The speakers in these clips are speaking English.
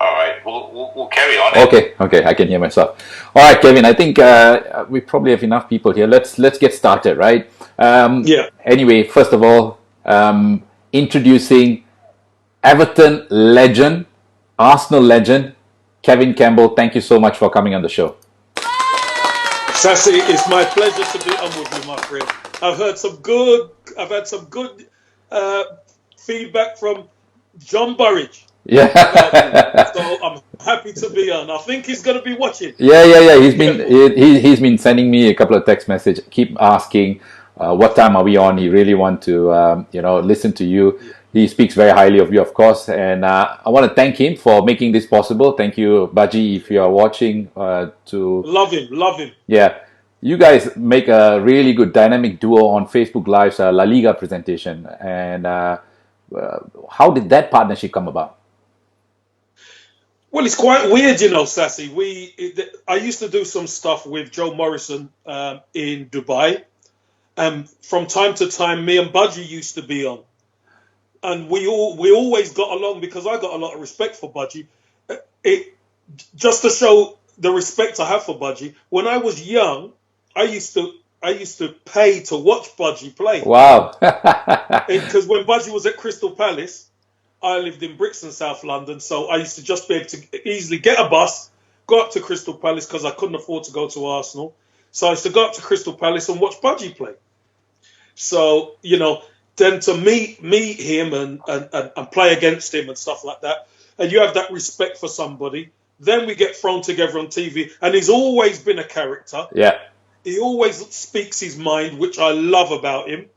All right, we'll carry on. Okay, I can hear myself. All right, Kevin, I think we probably have enough people here. Let's get started, right? Yeah. Anyway, first of all, introducing Everton legend, Arsenal legend, Kevin Campbell. Thank you so much for coming on the show. Sasi, it's my pleasure to be on with you, my friend. I've had some good feedback from John Burridge. Yeah. So I'm happy to be on. I think he's going to be watching. Yeah. He's been sending me a couple of text messages. Keep asking, what time are we on? He really want to listen to you. He speaks very highly of you, of course, and I want to thank him for making this possible. Thank you, Baji, if you are watching. Love him. Yeah, you guys make a really good dynamic duo on Facebook Live's La Liga presentation. And how did that partnership come about? Well, it's quite weird, Sasi. I used to do some stuff with Joe Morrison in Dubai, and from time to time, me and Budgie used to be on, and we always got along because I got a lot of respect for Budgie. Just to show the respect I have for Budgie, when I was young, I used to pay to watch Budgie play. Wow! Because when Budgie was at Crystal Palace, I lived in Brixton, South London, so I used to just be able to easily get a bus, go up to Crystal Palace because I couldn't afford to go to Arsenal. So I used to go up to Crystal Palace and watch Budgie play. So, then to meet him and play against him and stuff like that, and you have that respect for somebody, then we get thrown together on TV, and he's always been a character. Yeah. He always speaks his mind, which I love about him.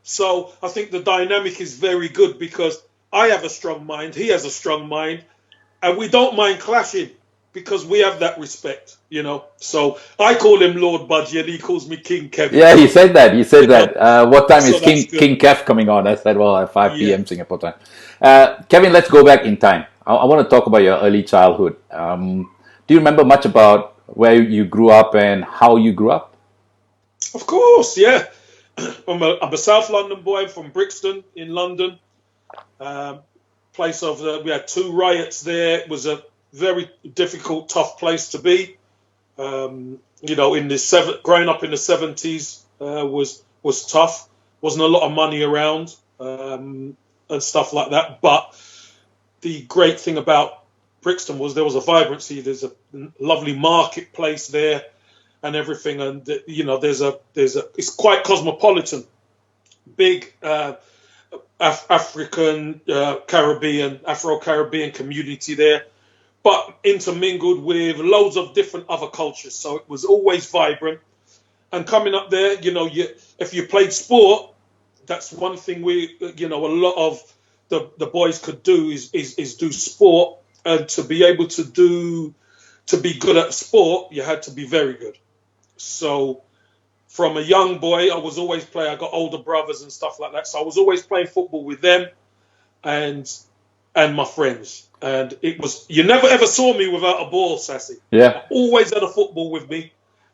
So I think the dynamic is very good because I have a strong mind, he has a strong mind, and we don't mind clashing because we have that respect, So I call him Lord Budgie and he calls me King Kevin. Yeah, he said that. What time is King Kev coming on? I said, well, at 5 p.m. Singapore time. Kevin, let's go back in time. I want to talk about your early childhood. Do you remember much about where you grew up and how you grew up? Of course, yeah. I'm a South London boy from Brixton in London. We had 2 riots there. It was a very difficult, tough place to be. Growing up in the 70s was tough. Wasn't a lot of money around and stuff like that. But the great thing about Brixton was there was a vibrancy. There's a lovely marketplace there and everything, and it's quite cosmopolitan. Big African, Afro-Caribbean community there, but intermingled with loads of different other cultures. So it was always vibrant. And coming up there, if you played sport, that's one thing a lot of the boys could do is do sport. And to be able to be good at sport, you had to be very good. So from a young boy, I was always playing. I got older brothers and stuff like that. So I was always playing football with them and my friends. And you never ever saw me without a ball, Sasi. Yeah. I always had a football with me.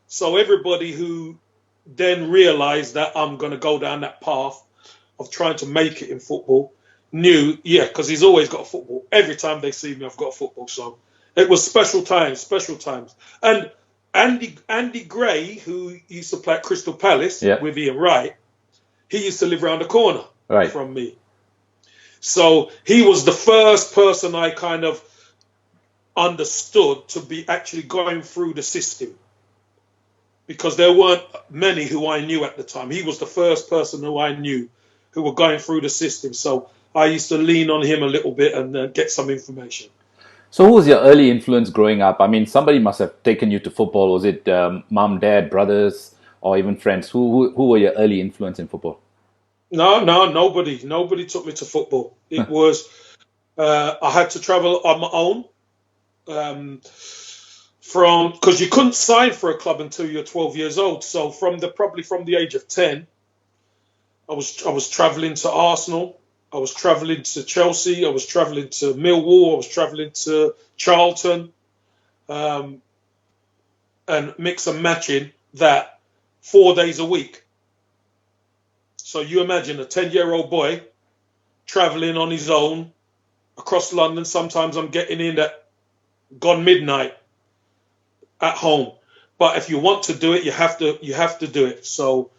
So everybody who then realized that I'm going to go down that path of trying to make it in football knew, because he's always got a football. Every time they see me, I've got a football. So it was special times. And Andy Gray, who used to play at Crystal Palace with Ian Wright, he used to live around the corner from me. So he was the first person I kind of understood to be actually going through the system, because there weren't many who I knew at the time. He was the first person who I knew who were going through the system. So I used to lean on him a little bit and get some information. So who was your early influence growing up? I mean, somebody must have taken you to football. Was it mom, dad, brothers, or even friends? Who were your early influence in football? No, nobody. Nobody took me to football. It was, I had to travel on my own because you couldn't sign for a club until you're 12 years old. So probably from the age of 10, I was traveling to Arsenal. I was traveling to Chelsea. I was traveling to Millwall. I was traveling to Charlton, and mix and matching that 4 days a week. So you imagine a 10-year-old boy traveling on his own across London. Sometimes I'm getting in at gone midnight at home. But if you want to do it, you have to do it. So,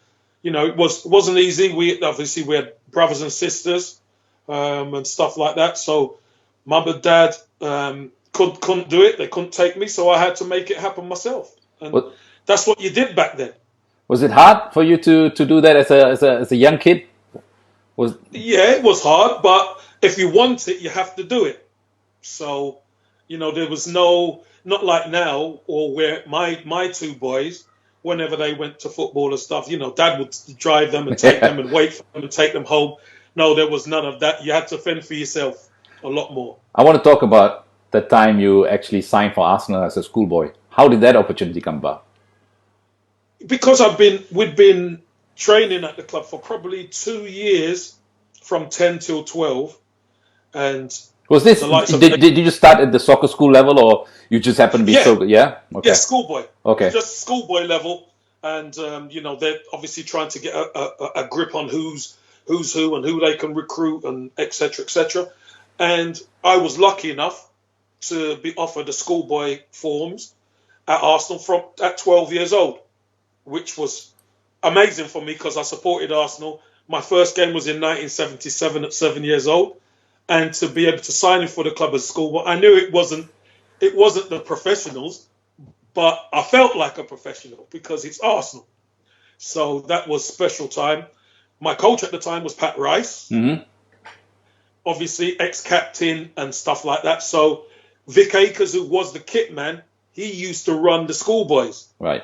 it wasn't easy. We had brothers and sisters and stuff like that. So mum and dad couldn't do it. They couldn't take me, so I had to make it happen myself. And that's what you did back then. Was it hard for you to do that as a young kid? Yeah, it was hard, but if you want it, you have to do it. So, there was not like now, or where my two boys, whenever they went to football and stuff, dad would drive them and take them and wait for them and take them home. No, there was none of that. You had to fend for yourself a lot more. I want to talk about the time you actually signed for Arsenal as a schoolboy. How did that opportunity come about? Because we'd been training at the club for probably 2 years, from 10 till 12, and was this? Did you start at the soccer school level, or you just happened to be so good? Yeah. Okay. Yeah, schoolboy. Okay. Just schoolboy level, and they're obviously trying to get a grip on who's who and who they can recruit, and etc. etc. And I was lucky enough to be offered the schoolboy forms at Arsenal at 12 years old, which was amazing for me because I supported Arsenal. My first game was in 1977 at 7 years old, and to be able to sign in for the club as schoolboy, I knew it wasn't the professionals, but I felt like a professional because it's Arsenal. So that was special time. My coach at the time was Pat Rice, obviously ex-captain and stuff like that. So Vic Akers, who was the kit man, he used to run the schoolboys, right,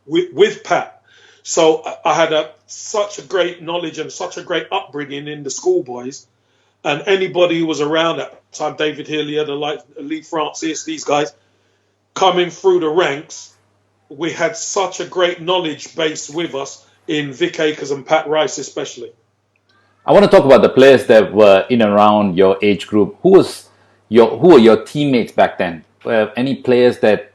with Pat. So I had such a great knowledge and such a great upbringing in the schoolboys. And anybody who was around at the time, David Hillier, Lee Francis, these guys, coming through the ranks, we had such a great knowledge base with us in Vic Akers and Pat Rice especially. I want to talk about the players that were in and around your age group. Who were your teammates back then? Any players that,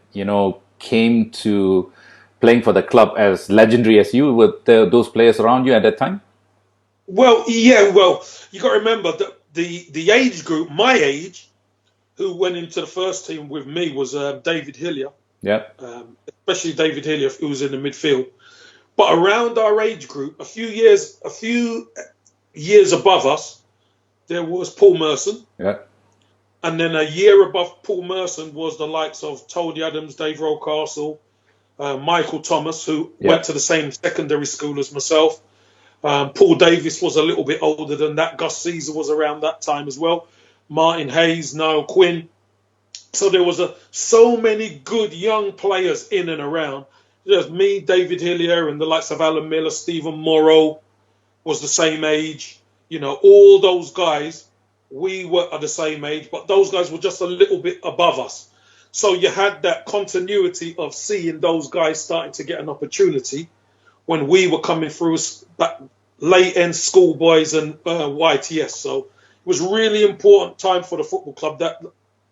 came to playing for the club as legendary as you? Were those players around you at that time? Well, yeah. Well, you got to remember that the age group, my age, who went into the first team with me was David Hillier. Yeah. Especially David Hillier, who was in the midfield. But around our age group, a few years above us, there was Paul Merson. Yeah. And then a year above Paul Merson was the likes of Tony Adams, Dave Rocastle, Michael Thomas, who went to the same secondary school as myself. Paul Davis was a little bit older than that. Gus Caesar was around that time as well. Martin Hayes, Niall Quinn. So there was so many good young players in and around. There's me, David Hillier, and the likes of Alan Miller, Stephen Morrow was the same age. All those guys, we were at the same age, but those guys were just a little bit above us. So you had that continuity of seeing those guys starting to get an opportunity when we were coming through Leyton, Schoolboys and YTS. So it was really important time for the football club that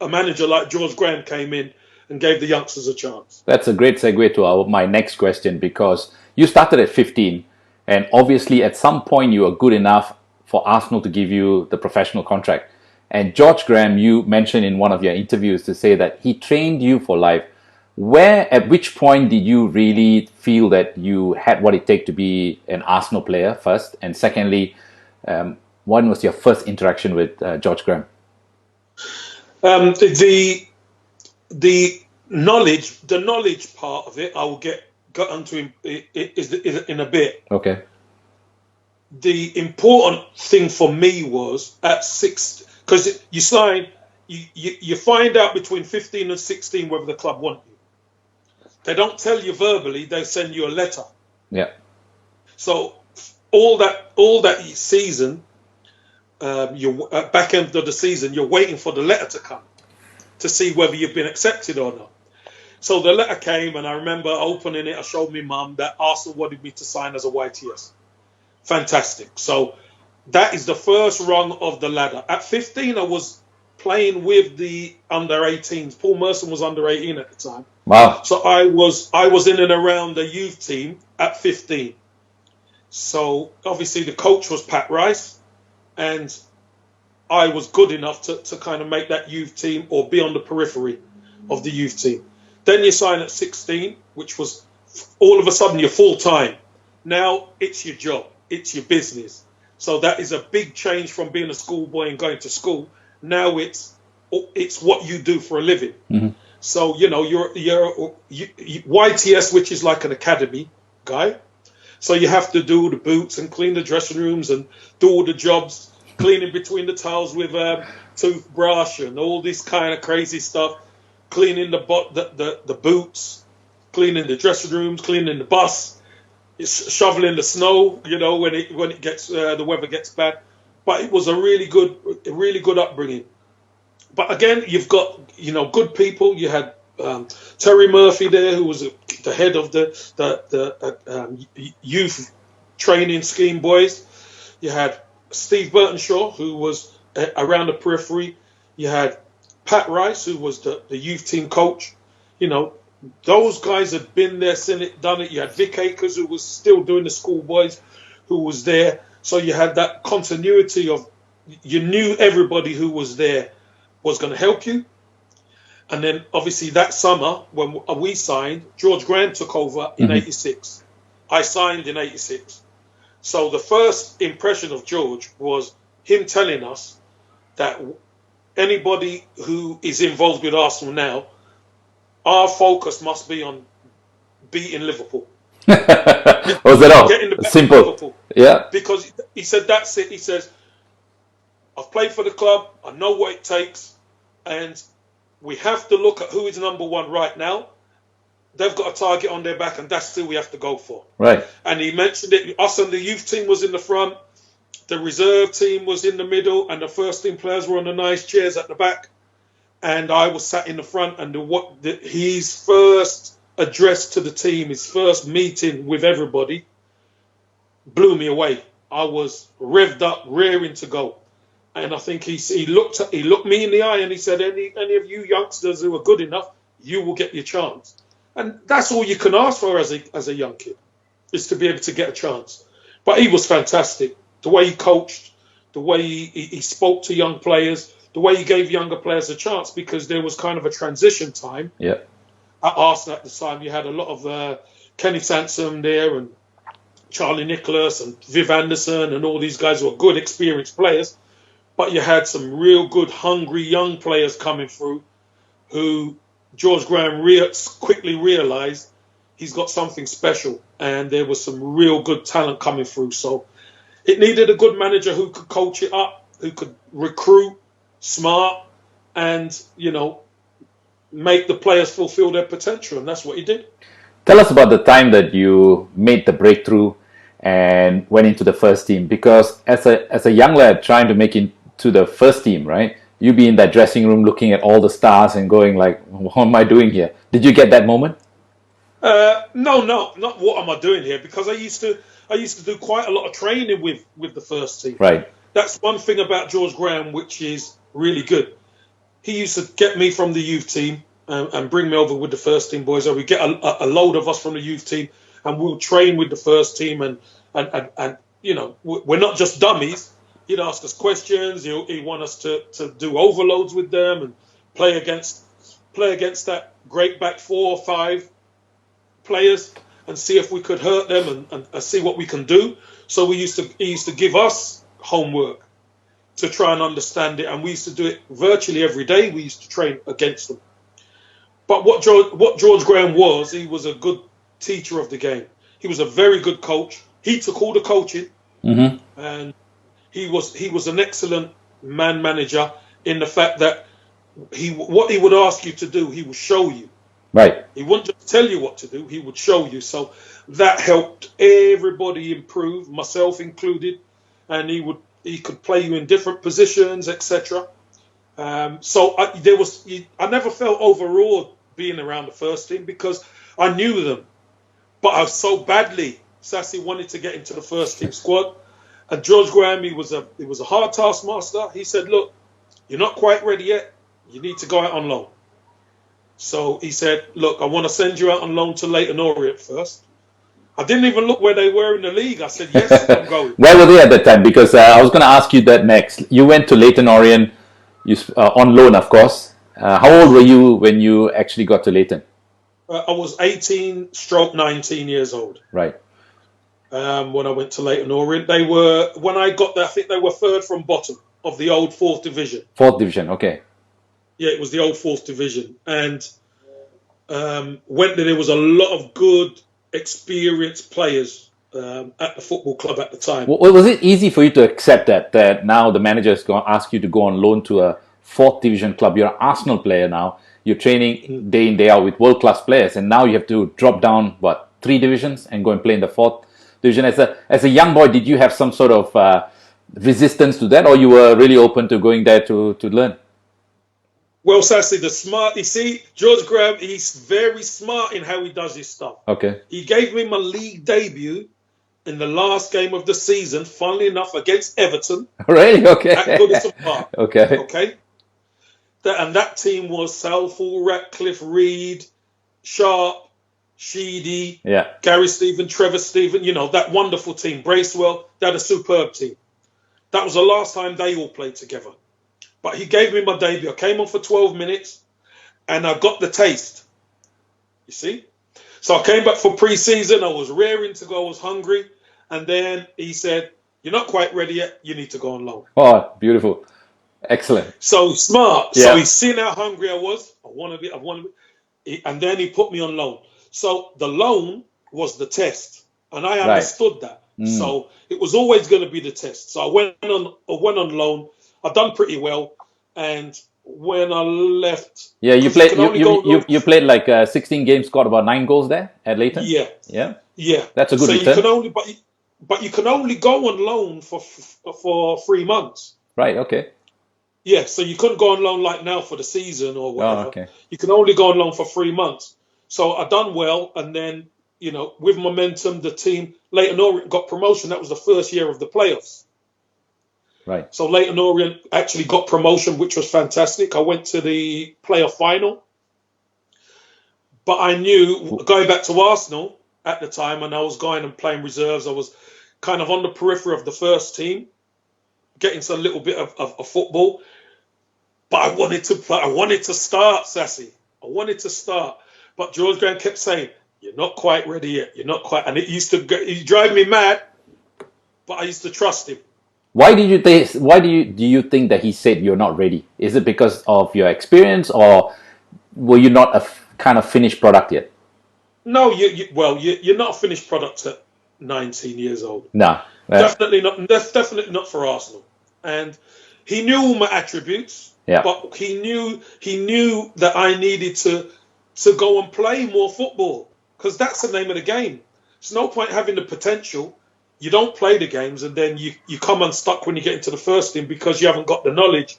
a manager like George Graham came in and gave the youngsters a chance. That's a great segue to my next question, because you started at 15 and obviously at some point you were good enough for Arsenal to give you the professional contract. And George Graham, you mentioned in one of your interviews to say that he trained you for life. At which point did you really feel that you had what it takes to be an Arsenal player first? And secondly, when was your first interaction with George Graham? The knowledge part of it, I will get onto in a bit. Okay. The important thing for me was at 6, because you find out between 15 and 16 whether the club want you. They don't tell you verbally; they send you a letter. Yeah. So all that season, you at back end of the season, you're waiting for the letter to come to see whether you've been accepted or not. So the letter came, and I remember opening it. I showed my mum that Arsenal wanted me to sign as a YTS. Fantastic. So that is the first rung of the ladder. At 15, I was playing with the under 18s. Paul Merson was under 18 at the time. Wow. So I was in and around the youth team at 15. So obviously the coach was Pat Rice, and I was good enough to kind of make that youth team or be on the periphery. of the youth team. Then you sign at 16, which was all of a sudden you're full time. Now it's your job, it's your business. So that is a big change from being a schoolboy and going to school. Now it's what you do for a living. Mm-hmm. So you're YTS, which is like an academy guy. So you have to do the boots and clean the dressing rooms and do all the jobs, cleaning between the towels with toothbrush and all this kind of crazy stuff, cleaning the boots, cleaning the dressing rooms, cleaning the bus, shoveling the snow. When it gets the weather gets bad. But it was a really good upbringing. But again, you've got good people. You had Terry Murphy there, who was the head of the youth training scheme boys. You had Steve Burtonshaw, who was around the periphery. You had Pat Rice, who was the youth team coach. Those guys had been there, seen it, done it. You had Vic Akers, who was still doing the schoolboys, who was there. So you had that continuity of, you knew everybody who was there was going to help you. And then obviously that summer when we signed, George Graham took over in 86. I signed in 86. So the first impression of George was him telling us that anybody who is involved with Arsenal now, our focus must be on beating Liverpool. Was that all? Simple. Liverpool. Yeah. Because he said, that's it. He says, I've played for the club. I know what it takes. And we have to look at who is number one right now. They've got a target on their back, and that's who we have to go for. Right. And he mentioned it. Us and the youth team was in the front. The reserve team was in the middle, and the first team players were on the nice chairs at the back. And I was sat in the front. And his first address to the team, his first meeting with everybody, blew me away. I was revved up, raring to go. And I think he looked me in the eye and he said, any of you youngsters who are good enough, you will get your chance. And that's all you can ask for as a young kid, is to be able to get a chance. But he was fantastic. The way he coached, the way he spoke to young players, the way he gave younger players a chance, because there was kind of a transition time. Yeah. At Arsenal at the time, you had a lot of Kenny Sansom there and Charlie Nicholas and Viv Anderson and all these guys who were good, experienced players. But you had some real good, hungry young players coming through who George Graham quickly realised he's got something special. And there was some real good talent coming through. So it needed a good manager who could coach it up, who could recruit, smart, and, make the players fulfill their potential. And that's what he did. Tell us about the time that you made the breakthrough and went into the first team. Because as a young lad trying to make it to the first team, right? You be in that dressing room looking at all the stars and going like, what am I doing here? Did you get that moment? No, not what am I doing here? Because I used to do quite a lot of training with the first team. Right. That's one thing about George Graham, which is really good. He used to get me from the youth team and bring me over with the first team boys. So we get a load of us from the youth team and we'll train with the first team and we're not just dummies. He'd ask us questions. He'd want us to do overloads with them and play against that great back 4 or 5 players and see if we could hurt them and see what we can do. So he used to give us homework to try and understand it, and we used to do it virtually every day. We used to train against them. But what George Graham was, he was a good teacher of the game. He was a very good coach. He took all the coaching, and he was an excellent man manager in the fact that what he would ask you to do, he would show you. Right. He wouldn't just tell you what to do, he would show you. So that helped everybody improve, myself included, and he could play you in different positions, etc. So I never felt overawed being around the first team because I knew them, but I so badly Sasi wanted to get into the first team squad. And George Graham, he was a hard taskmaster. He said, look, you're not quite ready yet. You need to go out on loan. So he said, look, I want to send you out on loan to Leyton Orient first. I didn't even look where they were in the league. I said, yes, I'm going. Where were they at that time? Because I was going to ask you that next. You went to Leyton Orient on loan, of course. How old were you when you actually got to Leyton? I was 18/19 years old. Right. When I went to Leyton Orient. They were, when I got there, I think they were third from bottom of the old fourth division. Fourth division, okay. Yeah, it was the old fourth division. And went there was a lot of good, experienced players at the football club at the time. Was it easy for you to accept that now the manager is going to ask you to go on loan to a fourth division club? You're an Arsenal player now. You're training day in, day out with world-class players, and now you have to drop down, 3 divisions and go and play in the fourth division. As a young boy, did you have some sort of resistance to that, or you were really open to going there to learn? Well, Sasi, you see, George Graham, he's very smart in how he does his stuff. Okay. He gave me my league debut in the last game of the season, funnily enough, against Everton. Really? Okay. At Goodison Park. Okay. Okay. And that team was Southall, Ratcliffe, Reed, Sharp, Sheedy, Gary Stephen, Trevor Stephen, that wonderful team. Bracewell, they had a superb team. That was the last time they all played together. But he gave me my debut. I came on for 12 minutes and I got the taste. You see? So I came back for pre-season. I was raring to go. I was hungry. And then he said, "You're not quite ready yet. You need to go on loan." Oh, beautiful. Excellent. So smart. Yeah. So he's seen how hungry I was. I want to be. And then he put me on loan. So the loan was the test. And I understood that. So it was always going to be the test. So I went on loan. I've done pretty well, and when I left, you played like 16 games, scored about 9 goals there at Leyton. Yeah. That's a good return. You can only go on loan for 3 months. Right. Okay. Yeah, so you couldn't go on loan like now for the season or whatever. Oh, okay. You can only go on loan for 3 months. So I done well, and then with momentum, the team Leyton Orient got promotion. That was the first year of the playoffs. Right. So Leyton Orient actually got promotion, which was fantastic. I went to the playoff final. But I knew, going back to Arsenal at the time, and I was going and playing reserves, I was kind of on the periphery of the first team, getting a little bit of football. But I wanted to play. I wanted to start, Sasi. I wanted to start. But George Graham kept saying, "You're not quite ready yet. You're not quite." And it drive me mad, but I used to trust him. Why do you think that he said you're not ready? Is it because of your experience, or were you not a kind of finished product yet? No, you're not a finished product at 19 years old. No, definitely not. That's definitely not for Arsenal. And he knew all my attributes, but he knew that I needed to go and play more football, because that's the name of the game. There's no point having the potential. You don't play the games, and then you come unstuck when you get into the first team because you haven't got the knowledge.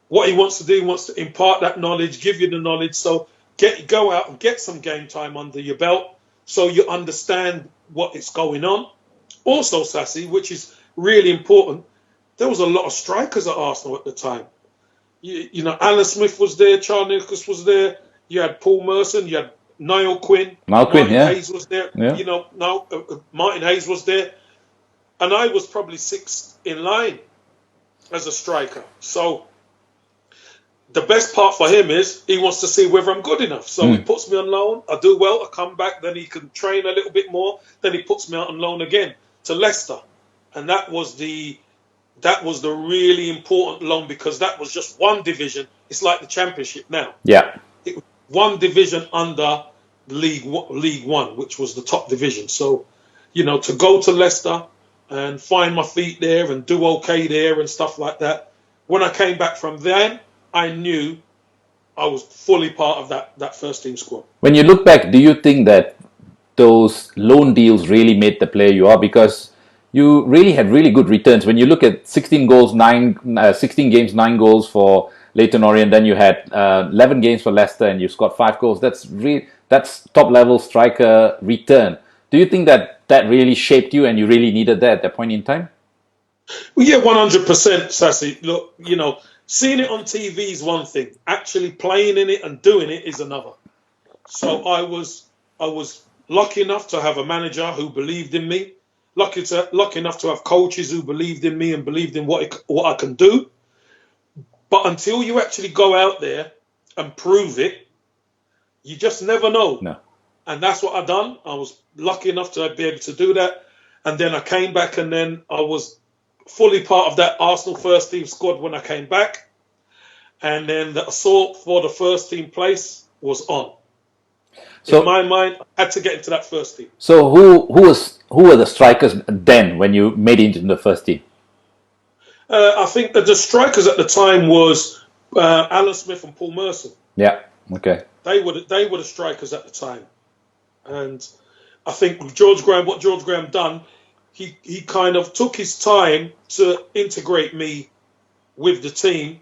What he wants to do, he wants to impart that knowledge, give you the knowledge. So go out and get some game time under your belt so you understand what is going on. Also, Sasi, which is really important, there was a lot of strikers at Arsenal at the time. Alan Smith was there, Charles Nicholas was there. You had Paul Merson, you had Niall Quinn. Martin Hayes was there. Yeah. Martin Hayes was there. And I was probably 6th in line as a striker. So the best part for him is he wants to see whether I'm good enough. So he puts me on loan. I do well. I come back. Then he can train a little bit more. Then he puts me out on loan again to Leicester. And that was the really important loan, because that was just one division. It's like the Championship now. Yeah. It was one division under League One, which was the top division. So, to go to Leicester and find my feet there and do okay there and stuff like that. When I came back from there, I knew I was fully part of that first team squad. When you look back, do you think that those loan deals really made the player you are? Because you really had really good returns. When you look at 16 games, 9 goals for Leyton Orient, then you had 11 games for Leicester and you scored 5 goals. That's top level striker return. Do you think that really shaped you and you really needed that at that point in time? Well, yeah, 100%, Sasi. Look, seeing it on TV is one thing. Actually playing in it and doing it is another. So I was lucky enough to have a manager who believed in me. Lucky enough to have coaches who believed in me and believed in what I can do. But until you actually go out there and prove it. You just never know. No. And that's what I done. I was lucky enough to be able to do that. And then I came back, and then I was fully part of that Arsenal first team squad when I came back. And then the assault for the first team place was on. So, in my mind, I had to get into that first team. So who were the strikers then when you made it into the first team? I think that the strikers at the time was Alan Smith and Paul Merson. Yeah. Okay. They were the strikers at the time. And I think what George Graham done, he kind of took his time to integrate me with the team.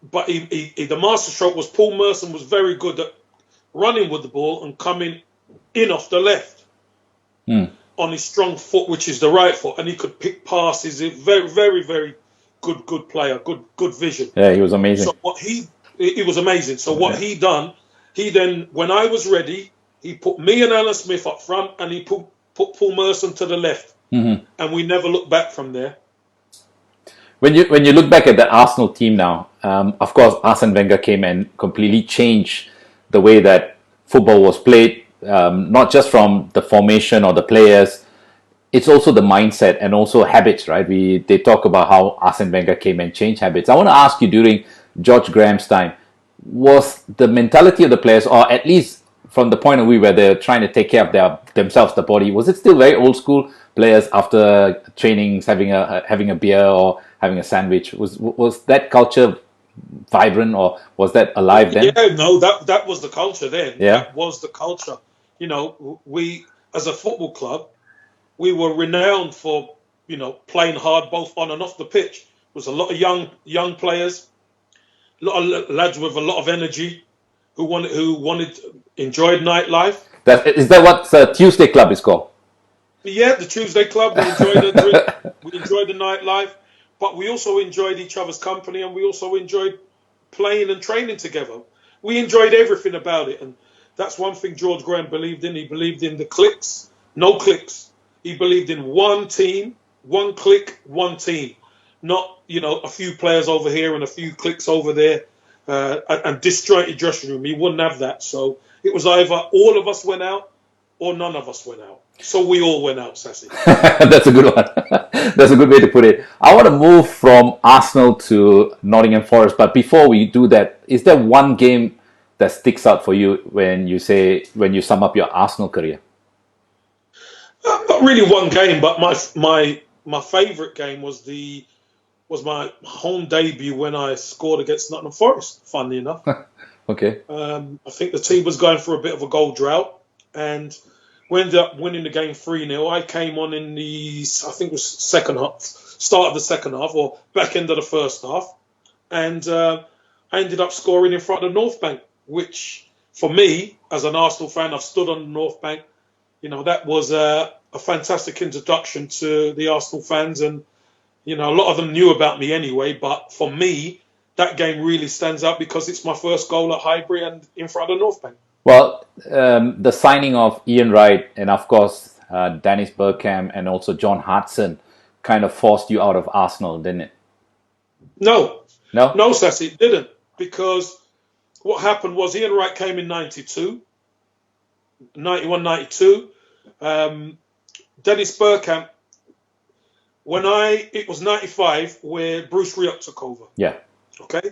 But the masterstroke was Paul Merson was very good at running with the ball and coming in off the left on his strong foot, which is the right foot, and he could pick passes. He's a very, very, very good player, good vision. Yeah, he was amazing. So he was amazing. So what he done, he then, when I was ready, he put me and Alan Smith up front, and he put Paul Merson to the left, and we never looked back from there. When you look back at the Arsenal team now, of course, Arsene Wenger came and completely changed the way that football was played, not just from the formation or the players, it's also the mindset and also habits, right? They talk about how Arsene Wenger came and changed habits. I want to ask you, during George Graham's time, was the mentality of the players, or at least from the point of view where they're trying to take care of themselves, the body, was it still very old school? Players after trainings having a beer or having a sandwich, was that culture vibrant, or was that alive then? Yeah, no, that was the culture then. Yeah. That was the culture. You know, we as a football club, we were renowned for, you know, playing hard both on and off the pitch. There was a lot of young players, a lot of lads with a lot of energy who enjoyed nightlife. Is that what Tuesday Club is called? Yeah, the Tuesday Club. We enjoyed the drink, we enjoyed the nightlife, but we also enjoyed each other's company, and we also enjoyed playing and training together. We enjoyed everything about it, and that's one thing George Graham believed in. He believed in the cliques, no cliques. He believed in one team, one clique, one team, not, you know, a few players over here and a few cliques over there, and disjointed dressing room. He wouldn't have that. So it was either all of us went out or none of us went out. So we all went out, Sasi. That's a good one. That's a good way to put it. I want to move from Arsenal to Nottingham Forest, but before we do that, is there one game that sticks out for you when you sum up your Arsenal career? Not really one game, but my favourite game was my home debut when I scored against Nottingham Forest, funnily enough. Okay. I think the team was going for a bit of a goal drought, and we ended up winning the game 3-0. I came on in I think it was second half, start of the second half or back end of the first half, and I ended up scoring in front of the North Bank, which for me, as an Arsenal fan, I've stood on the North Bank. You know, that was a fantastic introduction to the Arsenal fans, and you know, a lot of them knew about me anyway, but for me, that game really stands out because it's my first goal at Highbury and in front of the North Bank. Well, the signing of Ian Wright and, of course, Dennis Bergkamp and also John Hartson kind of forced you out of Arsenal, didn't it? No, Sasi, it didn't. Because what happened was Ian Wright came in 91, 92. Dennis Bergkamp, it was 95 where Bruce Rioch took over. Yeah. Okay.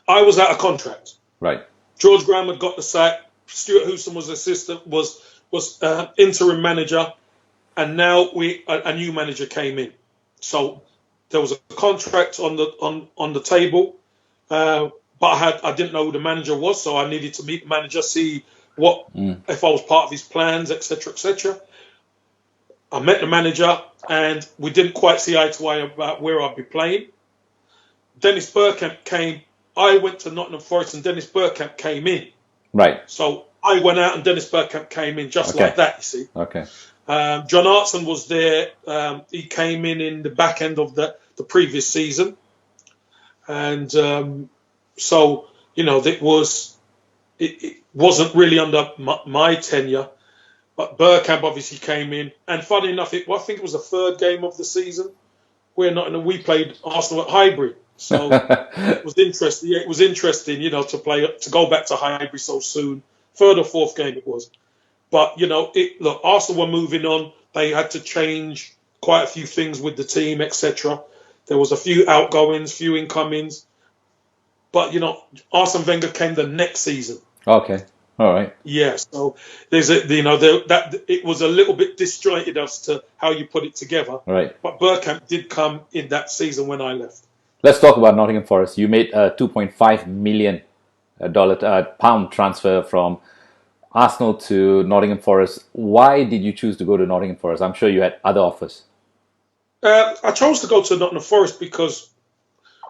I was out of contract. Right. George Graham had got the sack. Stuart Houston was assistant, was interim manager, and now a new manager came in. So there was a contract on the table, but I didn't know who the manager was, so I needed to meet the manager, see if I was part of his plans, etc., etc. I met the manager, and we didn't quite see eye to eye about where I'd be playing. Dennis Bergkamp came. I went to Nottingham Forest and Dennis Bergkamp came in. Right. So I went out and Dennis Bergkamp came in just like that, you see. Okay. John Hartson was there. He came in the back end of the previous season. And so, you know, it wasn't really under my tenure. But Bergkamp obviously came in. And funny enough, I think it was the third game of the season where we played Arsenal at Highbury. So it was interesting. Yeah, it was interesting, to go back to Highbury so soon. Third or fourth game it was. But, look, Arsenal were moving on. They had to change quite a few things with the team, etc. There was a few outgoings, few incomings. But, Arsene Wenger came the next season. Okay. All right. Yeah, so there's that it was a little bit disjointed as to how you put it together. Right. But Bergkamp did come in that season when I left. Let's talk about Nottingham Forest. You made a $2.5 million pound transfer from Arsenal to Nottingham Forest. Why did you choose to go to Nottingham Forest? I'm sure you had other offers. I chose to go to Nottingham Forest because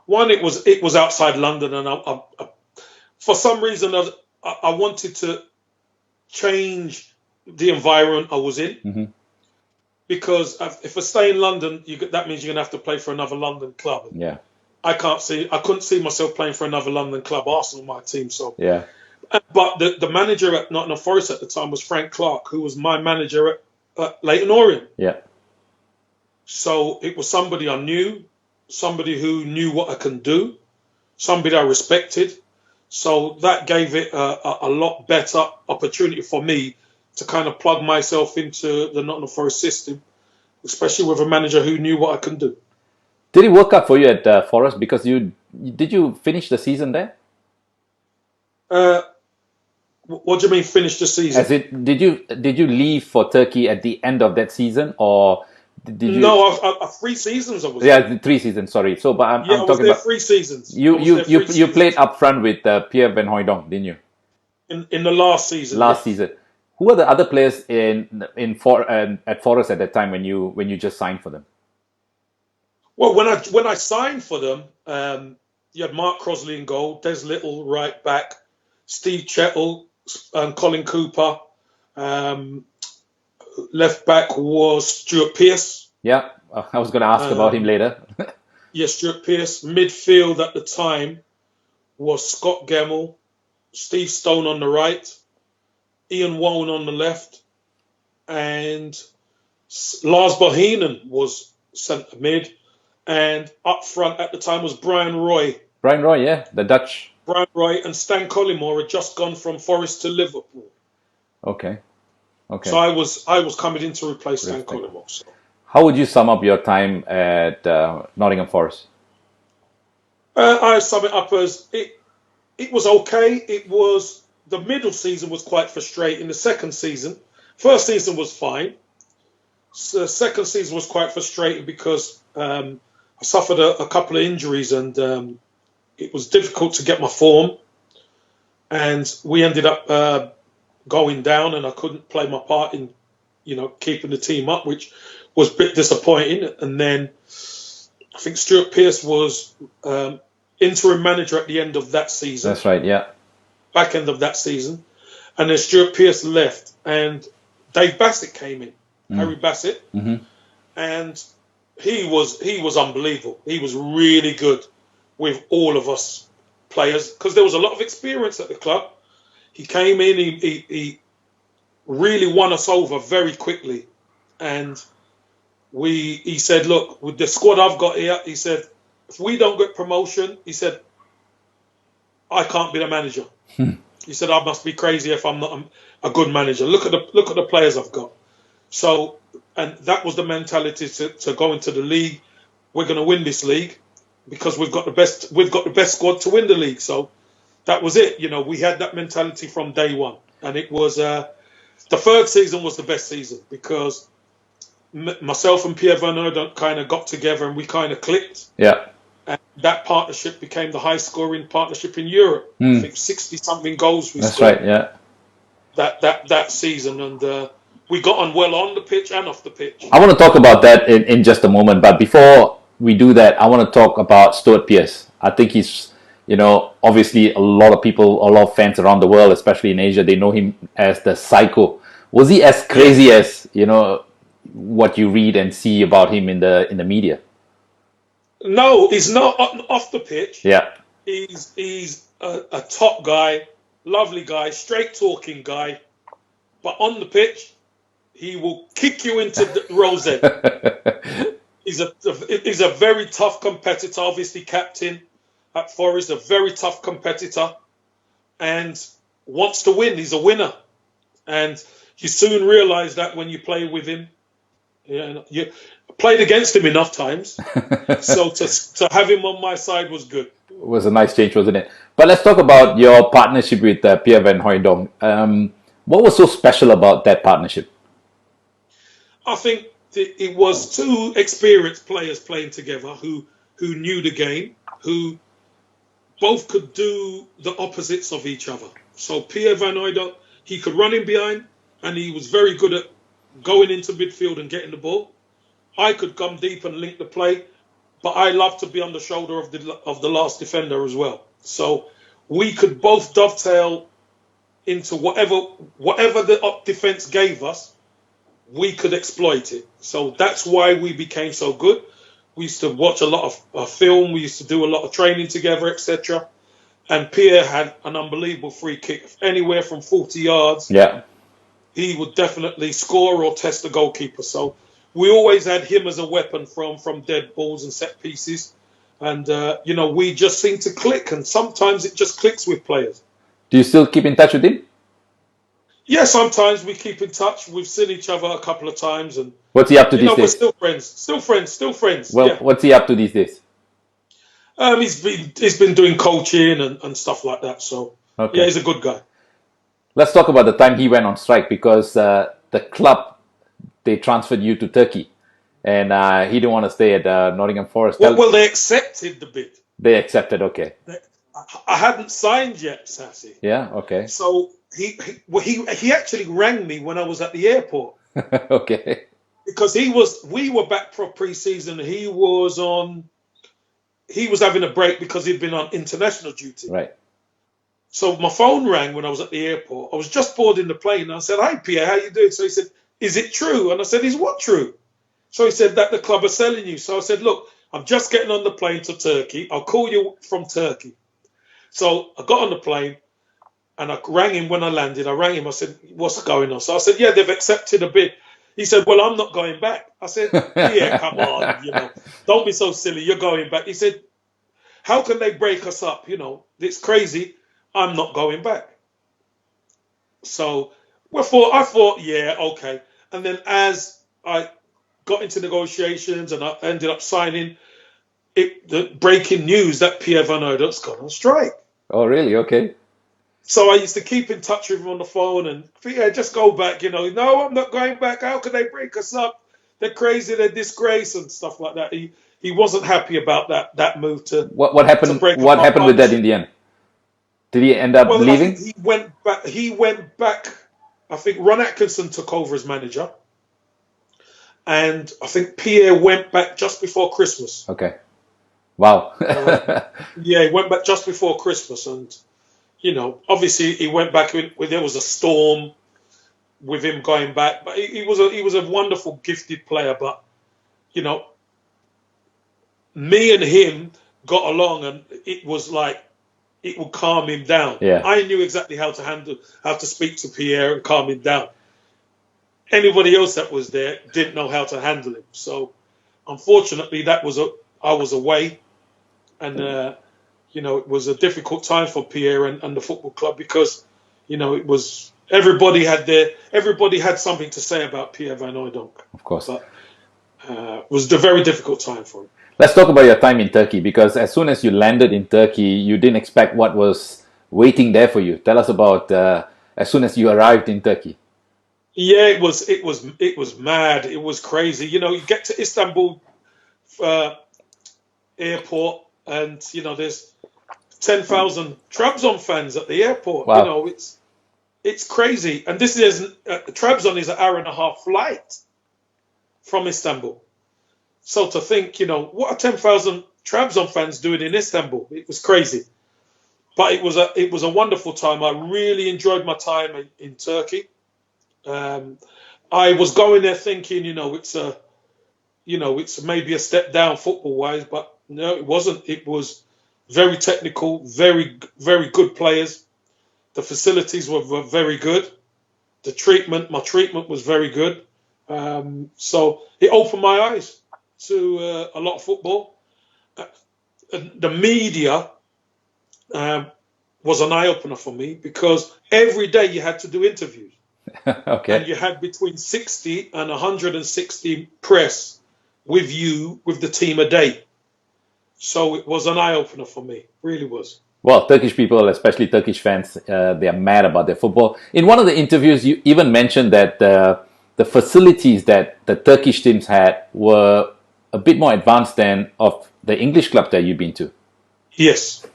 one, it was outside London, and I for some reason I wanted to change the environment I was in. Mm-hmm. Because if I stay in London, that means you're gonna have to play for another London club. Yeah. I couldn't see myself playing for another London club. Arsenal, my team. So yeah. But the manager at Nottingham Forest at the time was Frank Clark, who was my manager at Leyton Orient. Yeah. So it was somebody I knew, somebody who knew what I can do, somebody I respected. So that gave it a lot better opportunity for me to kind of plug myself into the Nottingham Forest system, especially with a manager who knew what I can do. Did it work out for you at Forest? Because did you finish the season there? What do you mean finish the season? Did you leave for Turkey at the end of that season, or did you? No, 3 seasons I was. Yeah, 3 seasons. Sorry. So, but I'm I was talking there about 3 seasons. You played up front with Pierre Van Hooijdonk, didn't you? In the last season. Last season. Who were the other players at Forest at that time when you just signed for them? Well, when I signed for them, you had Mark Crosley in goal, Des Little right back, Steve Chettle, and Colin Cooper. Left back was Stuart Pearce. Yeah, I was going to ask about him later. Yes, Stuart Pearce. Midfield at the time was Scott Gemmell, Steve Stone on the right, Ian Wallen on the left, and Lars Bohinen was centre mid. And up front at the time was Brian Roy. Brian Roy, yeah, the Dutch. Brian Roy and Stan Collymore had just gone from Forest to Liverpool. Okay. So I was coming in to replace Stan Collymore. So. How would you sum up your time at Nottingham Forest? I sum it up as it was okay. It was the middle season was quite frustrating. First season was fine. The second season was quite frustrating because I suffered a couple of injuries and it was difficult to get my form. And we ended up going down, and I couldn't play my part in, keeping the team up, which was a bit disappointing. And then I think Stuart Pearce was interim manager at the end of that season. That's right, yeah. Back end of that season. And then Stuart Pearce left, and Dave Bassett came in. Harry Bassett. Mm-hmm. And he was unbelievable. He was really good with all of us players because there was a lot of experience at the club. He came in, he really won us over very quickly. And he said, look, with the squad I've got here, he said, if we don't get promotion, he said, I can't be the manager. He said, I must be crazy if I'm not a good manager. Look at the players I've got. So, and that was the mentality to go into the league. We're going to win this league because we've got the best squad to win the league. So that was it. We had that mentality from day one. And it was, the third season was the best season because myself and Pierre Van Hooijdonk kind of got together and we kind of clicked. Yeah. And that partnership became the high scoring partnership in Europe. I think 60 something goals we scored. That's right, yeah. That season. And, we got on well on the pitch and off the pitch. I want to talk about that in just a moment. But before we do that, I want to talk about Stuart Pearce. I think he's, obviously a lot of fans around the world, especially in Asia, they know him as the Psycho. Was he as crazy as, what you read and see about him in the media? No, he's not off the pitch. Yeah. He's a top guy, lovely guy, straight talking guy. But on the pitch, he will kick you into the rose end. He's a very tough competitor. Obviously, captain at Forest, a very tough competitor, and wants to win. He's a winner, and you soon realise that when you play with him. Yeah, you played against him enough times, so to have him on my side was good. It was a nice change, wasn't it? But let's talk about your partnership with Pierre Van Hooijdonk. What was so special about that partnership? I think it was two experienced players playing together who knew the game, who both could do the opposites of each other. So Pierre Van Hooijdonk, he could run in behind, and he was very good at going into midfield and getting the ball. I could come deep and link the play, but I love to be on the shoulder of the last defender as well. So we could both dovetail into whatever the defense gave us, we could exploit it. So that's why we became so good. We used to watch a lot of film. We used to do a lot of training together, etc. And Pierre had an unbelievable free kick, anywhere from 40 yards. Yeah. He would definitely score or test the goalkeeper. So we always had him as a weapon from dead balls and set pieces. And, we just seem to click. And sometimes it just clicks with players. Do you still keep in touch with him? Yeah, sometimes we keep in touch. We've seen each other a couple of times. And what's he up to these days? We're still friends. Well, yeah. What's he up to these days? He's been doing coaching and stuff like that. So, okay. Yeah, he's a good guy. Let's talk about the time he went on strike, because the club, they transferred you to Turkey, and he didn't want to stay at Nottingham Forest. Well, they accepted the bid. They accepted, okay. I hadn't signed yet, Sasi. Yeah, okay. So he actually rang me when I was at the airport. Okay. Because we were back for pre-season. He was having a break because he'd been on international duty. Right. So my phone rang when I was at the airport. I was just boarding the plane. And I said, "Hi, Pierre, how you doing?" So he said, "Is it true?" And I said, "Is what true?" So he said, "That the club are selling you." So I said, "Look, I'm just getting on the plane to Turkey. I'll call you from Turkey." So I got on the plane and I rang him when I landed. I rang him. I said, "What's going on?" So I said, "Yeah, they've accepted a bid." He said, "Well, I'm not going back." I said, "Yeah, come on, don't be so silly. You're going back." He said, "How can they break us up? It's crazy. I'm not going back." So I thought, yeah, okay. And then as I got into negotiations and I ended up signing, the breaking news that Pierre Van Hooijdonk's gone on strike. Oh, really? Okay. So I used to keep in touch with him on the phone and, yeah, just go back, No, I'm not going back. How can they break us up? They're crazy. They're disgrace and stuff like that. He wasn't happy about that move to What happened? To break What up happened with that in the end? Did he end up leaving? He went back. I think Ron Atkinson took over as manager, and I think Pierre went back just before Christmas. Okay. Wow. Yeah, he went back just before Christmas, and obviously he went back when there was a storm with him going back. But he was a wonderful, gifted player. But me and him got along, and it was like it would calm him down. Yeah. I knew exactly how to speak to Pierre and calm him down. Anybody else that was there didn't know how to handle him. So, unfortunately, I was away, and it was a difficult time for Pierre and the football club because it was everybody had something to say about Pierre Van Hooijdonk. Of course. But it was a very difficult time for him. Let's talk about your time in Turkey, because as soon as you landed in Turkey, you didn't expect what was waiting there for you. Tell us about as soon as you arrived in Turkey. Yeah, it was mad. It was crazy. You get to Istanbul airport, and there's 10,000 Trabzon fans at the airport. Wow. It's crazy. And this is Trabzon is an hour and a half flight from Istanbul. So to think, what are 10,000 Trabzon fans doing in Istanbul? It was crazy. But it was a wonderful time. I really enjoyed my time in Turkey. I was going there thinking, it's maybe a step down football wise, but no, it wasn't. It was very technical, very, very good players. The facilities were very good. My treatment was very good. So it opened my eyes. to a lot of football. The media was an eye-opener for me because every day you had to do interviews. Okay. And you had between 60 and 160 press with you, with the team a day. So it was an eye-opener for me, really was. Well, Turkish people, especially Turkish fans, they are mad about their football. In one of the interviews, you even mentioned that the facilities that the Turkish teams had were a bit more advanced than of the English club that you've been to. Yes.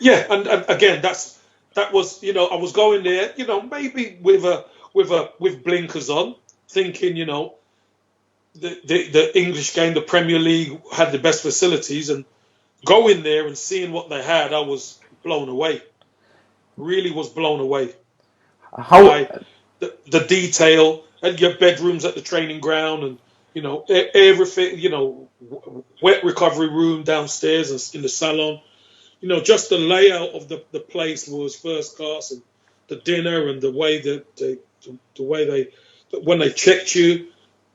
Yeah, and again, that was, I was going there, maybe with blinkers on, thinking, the English game, the Premier League had the best facilities, and going there and seeing what they had, I was blown away. Really was blown away. How By the detail and your bedrooms at the training ground, and everything, wet recovery room downstairs and in the salon. Just the layout of the place was first class, and the dinner and the way that when they checked you,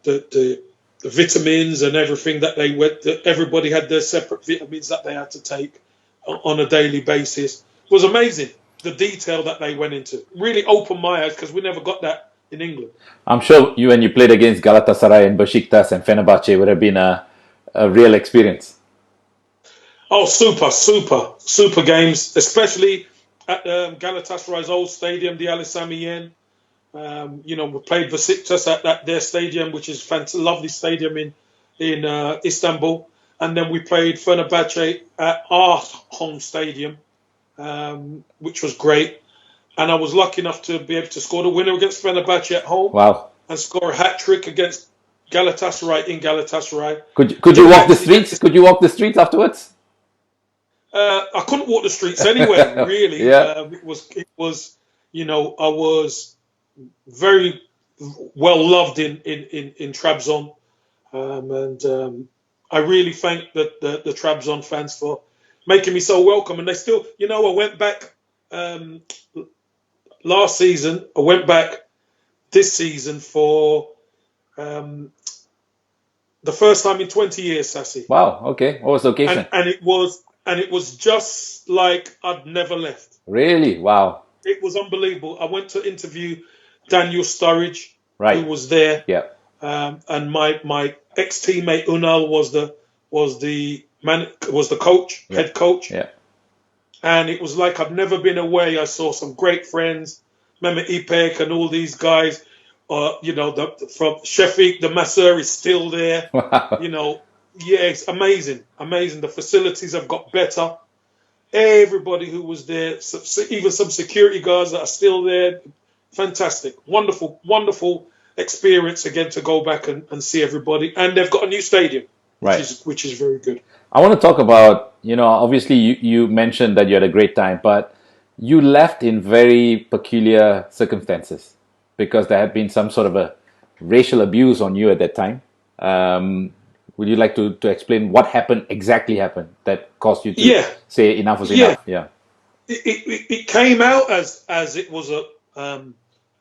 the vitamins and everything that they went, everybody had their separate vitamins that they had to take on a daily basis. It was amazing, the detail that they went into. Really opened my eyes because we never got that in England. I'm sure when you played against Galatasaray and Besiktas and Fenerbahce would have been a real experience. Oh, super games, especially at Galatasaray's old stadium, the Ali Sami Yen. We played Besiktas at their stadium, which is a lovely stadium in Istanbul, and then we played Fenerbahce at our home stadium, which was great. And I was lucky enough to be able to score the winner against Fenerbahce at home. Wow! And score a hat trick against Galatasaray in Galatasaray. Could you walk the streets? Could you walk the streets afterwards? I couldn't walk the streets anyway. Really, Yeah. It was. I was very well loved in Trabzon, and I really thank the Trabzon fans for making me so welcome. And they still, I went back last season. I went back this season for the first time in 20 years, Sasi. Wow. Okay. What was the occasion? And it was just like I'd never left. Really? Wow. It was unbelievable. I went to interview Daniel Sturridge, Right. who was there. Yeah. And my ex-teammate Unal was the coach, Yeah. head coach. Yeah. And it was like I'd never been away. I saw some great friends, Mehmet Ipek and all these guys. From Sheffield, the masseur is still there. Wow. It's amazing. The facilities have got better. Everybody who was there, even some security guards that are still there. Fantastic. Wonderful experience again to go back and see everybody. And they've got a new stadium, Right. which is very good. I want to talk about, obviously you mentioned that you had a great time, but you left in very peculiar circumstances because there had been some sort of a racial abuse on you at that time. Would you like to explain what exactly happened that caused you to say enough was enough? Yeah. It came out as it was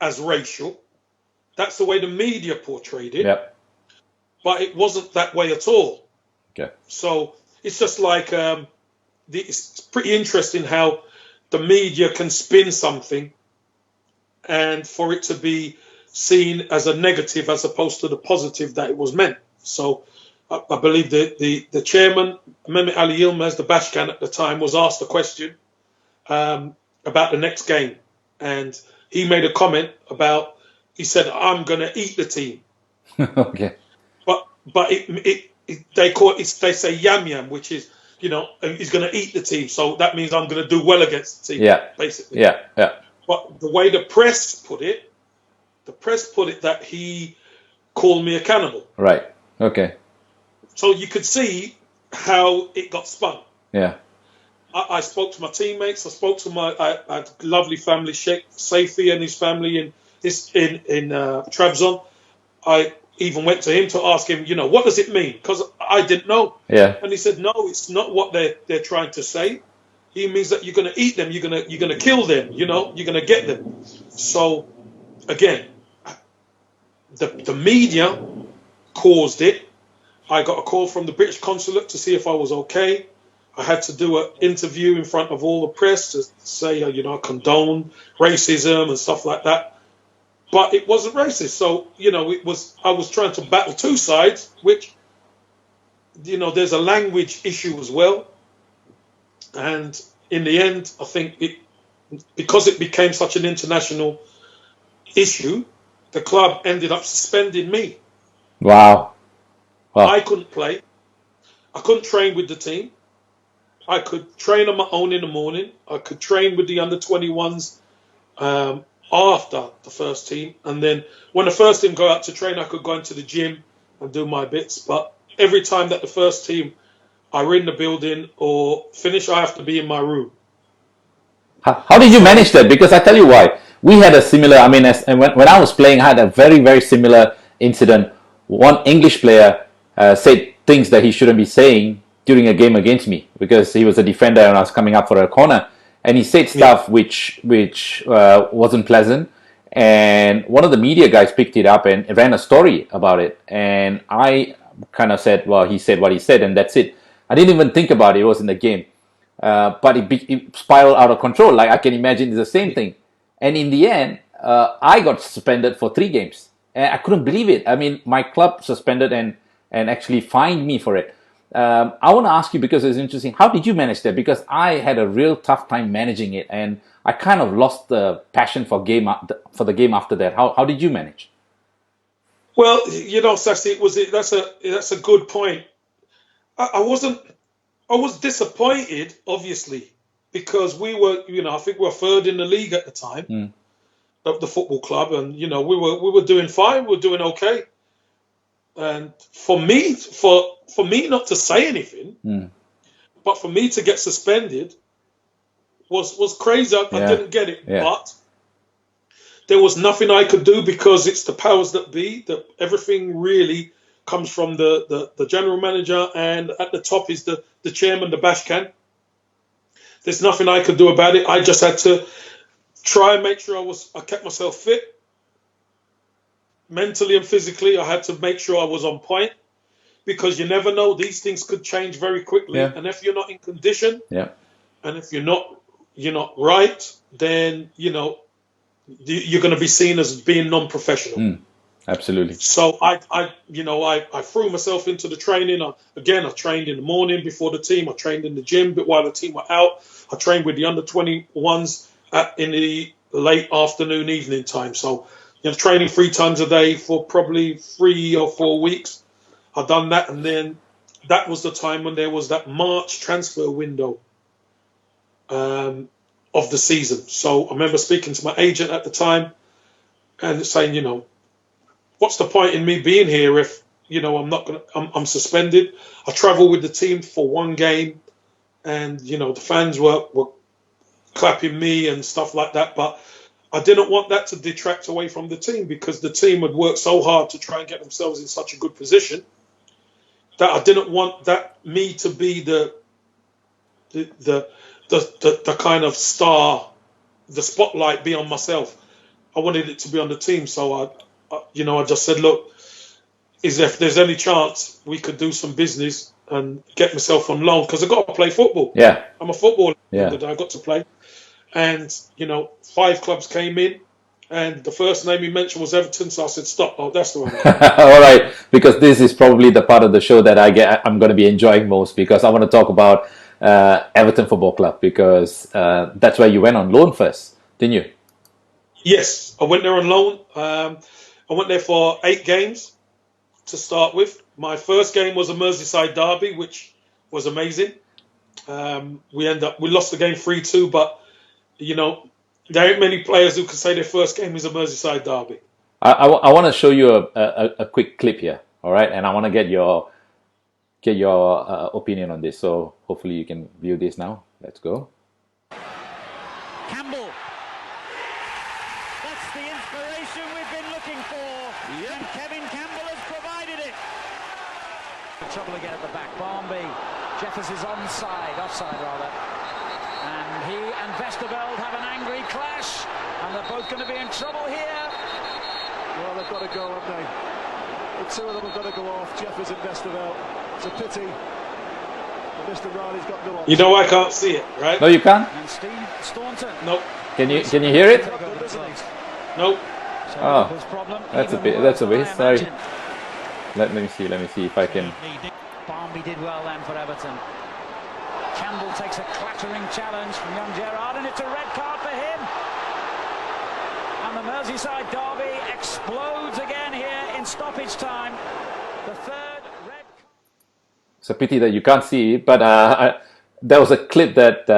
as racial. That's the way the media portrayed it. Yeah. But it wasn't that way at all. Okay. So it's just like it's pretty interesting how the media can spin something and for it to be seen as a negative as opposed to the positive that it was meant. So I believe the chairman, Mehmet Ali Yilmaz, the Başkan at the time, was asked a question about the next game. And he made a comment he said, I'm going to eat the team. Okay. But they say yam yam, which is, he's going to eat the team. So that means I'm going to do well against the team, basically. Yeah. But the way the press put it that he called me a cannibal. Right. Okay. So you could see how it got spun. Yeah. I spoke to my teammates. I spoke to my lovely family, Sheikh Safi and his family in Trabzon. I even went to him to ask him, what does it mean? Because I didn't know. Yeah. And he said, no, it's not what they're trying to say. He means that you're going to eat them. You're going to kill them. You're going to get them. So again, the media caused it. I got a call from the British consulate to see if I was okay. I had to do an interview in front of all the press to say, I condone racism and stuff like that. But it wasn't racist. So, I was trying to battle two sides, which, there's a language issue as well. And in the end, I think because it became such an international issue, the club ended up suspending me. Wow. I couldn't play. I couldn't train with the team. I could train on my own in the morning. I could train with the under-21s after the first team. And then when the first team go out to train, I could go into the gym and do my bits. But every time that the first team are in the building or finish, I have to be in my room. How did you manage that? Because I tell you why. We had a similar, when I was playing, I had a very, very similar incident. One English player said things that he shouldn't be saying during a game against me because he was a defender and I was coming up for a corner. And he said stuff which wasn't pleasant. And one of the media guys picked it up and ran a story about it. And I kind of said, well, he said what he said and that's it. I didn't even think about it. It was in the game. But it spiraled out of control. Like I can imagine it's the same thing. And in the end, I got suspended for 3 games. And I couldn't believe it. I mean, my club suspended and actually fined me for it. I want to ask you, because it's interesting, how did you manage that? Because I had a real tough time managing it. And I kind of lost the passion for the game after that. How did you manage? Well, Sasi, that's a good point. I was disappointed, obviously, because we were, I think we were 3rd in the league at the time of the football club, and we were doing fine, we were doing okay. And for me not to say anything, but for me to get suspended was crazy. I didn't get it, but there was nothing I could do because it's the powers that be. That everything really comes from the general manager, and at the top is the chairman, the Bashkan. There's nothing I could do about it. I just had to try and make sure I kept myself fit. Mentally and physically, I had to make sure I was on point, because you never know, these things could change very quickly. Yeah. And if you're not in condition, and if you're not right, then you're going to be seen as being non-professional. Absolutely. So I threw myself into the training. I trained in the morning before the team. I trained in the gym, but while the team were out, I trained with the under-21s in the late afternoon, evening time. So training 3 times a day for probably 3 or 4 weeks. I've done that, and then that was the time when there was that March transfer window of the season. So I remember speaking to my agent at the time and saying, what's the point in me being here if I'm suspended? I travel with the team for 1 game, and the fans were clapping me and stuff like that, but I didn't want that to detract away from the team, because the team had worked so hard to try and get themselves in such a good position that I didn't want me to be the kind of star, the spotlight be on myself. I wanted it to be on the team. So I just said, look, if there's any chance we could do some business and get myself on loan, because I got to play football. Yeah, I'm a footballer. Yeah, that I got to play. And 5 clubs came in, and the first name he mentioned was Everton. So I said, stop. Oh, that's the one. All right, because this is probably the part of the show that I'm going to be enjoying most, because I want to talk about Everton Football Club, because that's where you went on loan first, didn't you? Yes, I went there on loan. I went there for 8 games to start with. My first game was a Merseyside derby, which was amazing. We lost the game 3-2, but there ain't many players who can say their first game is a Merseyside derby. I want to show you a quick clip here, all right? And I want to get your opinion on this. So hopefully you can view this now. Let's go. Campbell. That's the inspiration we've been looking for. Yep. And Kevin Campbell has provided it. Trouble again at the back. Barnby. Jeffers is offside rather. And he and Vesterveld have an angry clash, and they're both going to be in trouble here. Well, they've got to go, haven't they? The two of them have got to go off. Jeff is invested out. It's a pity. But Mr. Riley's got no option. You know I can't see it, right? No, you can't. And Steve Staunton. Nope. Can you hear it? Nope. Oh, Liverpool's problem, that's a even bit. worse That's a than bit. I Sorry. imagined. Let me see if I can. Barnby did well then for Everton. Campbell takes a clattering challenge from young Gerrard, and it's a red card for him. And the Merseyside derby explodes again here in stoppage time. The third red. It's a pity that you can't see it, but there was a clip that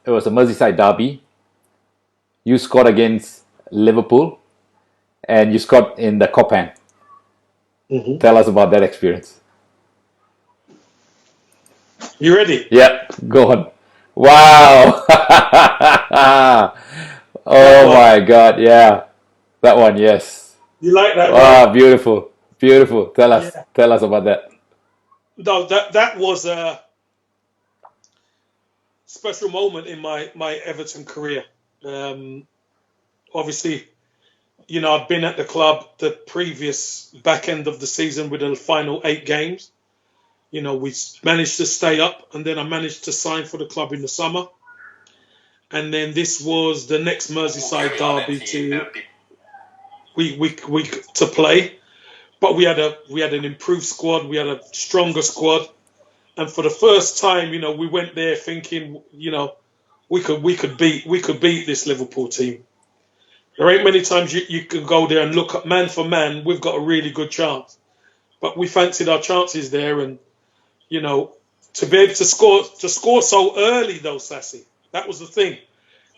it was a Merseyside derby. You scored against Liverpool, and you scored in the Copan. Mm-hmm. Tell us about that experience. You ready? Yeah, go on. Wow! Oh my God! Yeah, that one. Yes. You like that? Wow, Right? beautiful, beautiful. Tell us about that. No, that was a special moment in my Everton career. Obviously, you know, I'd been at the club the previous back end of the season with the final 8 games. You know, we managed to stay up, and then I managed to sign for the club in the summer. And then this was the next Merseyside derby to play. But we had an improved squad, we had a stronger squad, and for the first time, you know, we went there thinking, you know, we could beat this Liverpool team. There ain't many times you can go there and look at man for man, we've got a really good chance. But we fancied our chances there, and you know, to be able to score so early though, Sasi, that was the thing.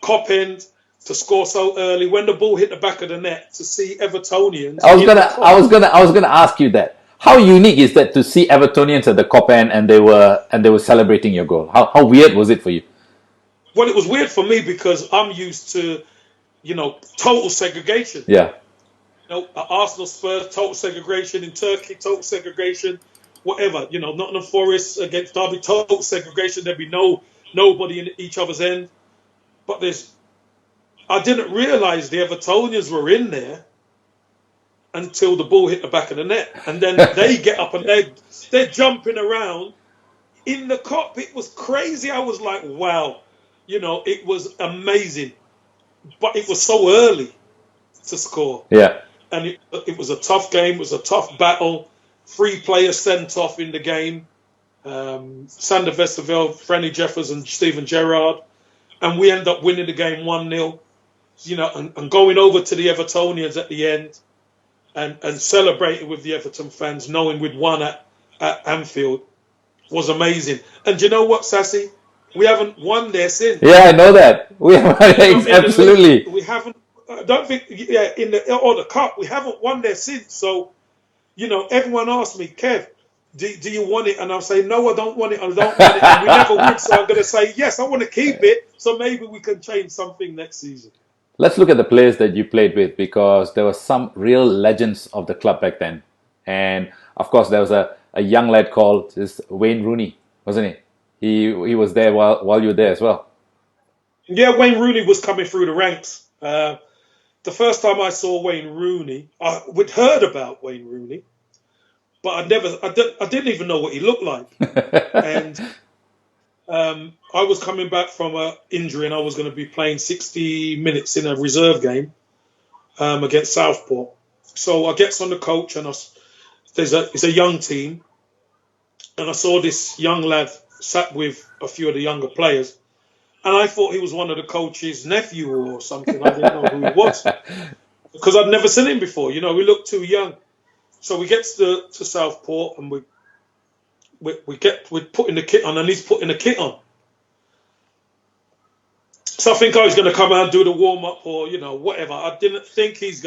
Cop end to score so early when the ball hit the back of the net, to see Evertonians. I was gonna ask you that. How unique is that to see Evertonians at the Copan and they were celebrating your goal? How weird was it for you? Well, it was weird for me because I'm used to, you know, total segregation. Yeah. You know, at Arsenal, Spurs, total segregation. In Turkey, total segregation. Whatever, you know, Nottingham Forest against Derby, total segregation. There'd be nobody in each other's end. But I didn't realise the Evertonians were in there until the ball hit the back of the net, and then they get up and they're jumping around in the Kop. It was crazy. I was like, wow, you know, it was amazing, but it was so early to score. Yeah, and it was a tough game. It was a tough battle. 3 players sent off in the game. Sander Westerveld, Franny Jeffers and Steven Gerrard. And we end up winning the game 1-0. You know, and going over to the Evertonians at the end and celebrating with the Everton fans, knowing we'd won at Anfield, was amazing. And you know what, Sasi? We haven't won there since. Yeah, I know that. We have, absolutely. We haven't. I don't think. Yeah, in the cup, we haven't won there since. So, you know, everyone asks me, Kev, do you want it? And I'll say, no, I don't want it. I don't want it. And we never win. So I'm going to say, yes, I want to keep it. So maybe we can change something next season. Let's look at the players that you played with, because there were some real legends of the club back then. And of course, there was a young lad called Wayne Rooney, wasn't he? He was there while you were there as well. Yeah, Wayne Rooney was coming through the ranks. The first time I saw Wayne Rooney, we'd heard about Wayne Rooney, but I didn't even know what he looked like. And I was coming back from an injury, and I was going to be playing 60 minutes in a reserve game against Southport. So I gets on the coach, and it's a young team, and I saw this young lad sat with a few of the younger players. And I thought he was one of the coach's nephew or something. I didn't know who he was because I'd never seen him before. You know, we looked too young. So we get to Southport, and we're putting the kit on, and he's putting the kit on. So I think I was going to come out and do the warm up or, you know, whatever. I didn't think he's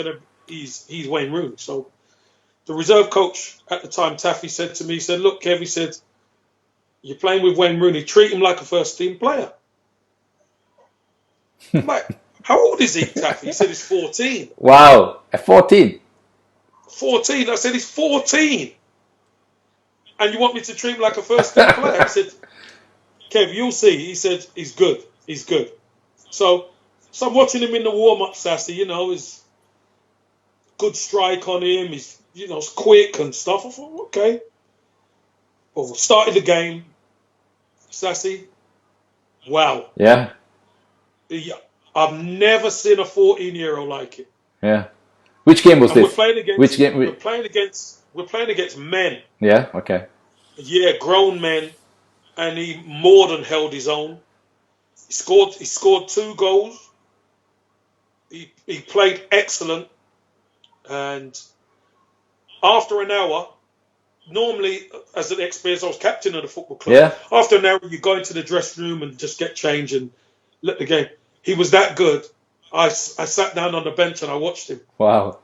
Wayne Rooney. So the reserve coach at the time, Taffy, said to me, he said, look, Kev, he said, you're playing with Wayne Rooney, treat him like a first team player. I'm like, how old is he, Taffy? He said he's 14. Wow, at 14? 14. I said, he's 14. And you want me to treat him like a first-team player? He said, Kev, you'll see. He said, he's good. He's good. So I'm watching him in the warm-up, Sasi, you know, his good strike on him. He's quick and stuff. I thought, okay. Well, started the game. Sasi, wow. Yeah. I've never seen a 14-year-old like it. Yeah. Which game was And this? Which game? We're playing against men. Yeah. Okay. Yeah, grown men, and he more than held his own. He scored 2 goals. He played excellent, and after an hour, normally as an experience, I was captain of the football club. Yeah. After an hour, you go into the dressing room and just get changed and let the game. He was that good. I sat down on the bench and I watched him. Wow.